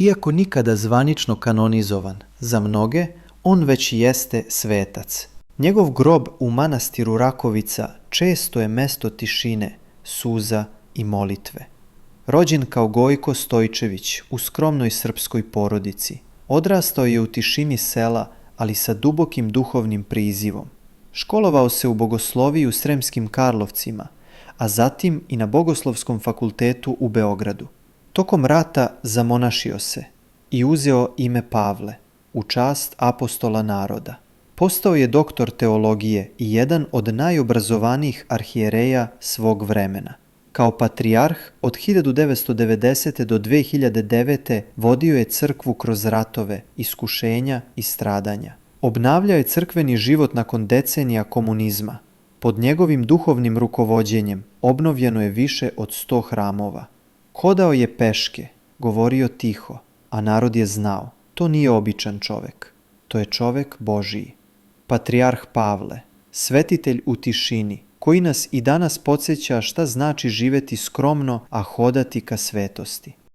Iako nikada zvanično kanonizovan, za mnoge on već jeste svetac. Njegov grob u manastiru Rakovica često je mesto tišine, suza i molitve. Rođen kao Gojko Stojčević u skromnoj srpskoj porodici, odrastao je u tišini sela, ali sa dubokim duhovnim prizivom. Školovao se u bogosloviji u Sremskim Karlovcima, a zatim i na Bogoslovskom fakultetu u Beogradu. Tokom rata zamonašio se i uzeo ime Pavle, u čast apostola naroda. Postao je doktor teologije i jedan od najobrazovanijih arhijereja svog vremena. Kao patrijarh od 1990. do 2009. vodio je crkvu kroz ratove, iskušenja i stradanja. Obnavljao je crkveni život nakon decenija komunizma. Pod njegovim duhovnim rukovođenjem obnovljeno je više od 100 hramova. Hodao je peške, govorio tiho, a narod je znao. To nije običan čovek, to je čovek Božiji. Patrijarh Pavle, svetitelj u tišini, koji nas i danas podsjeća šta znači živeti skromno, a hodati ka svetosti.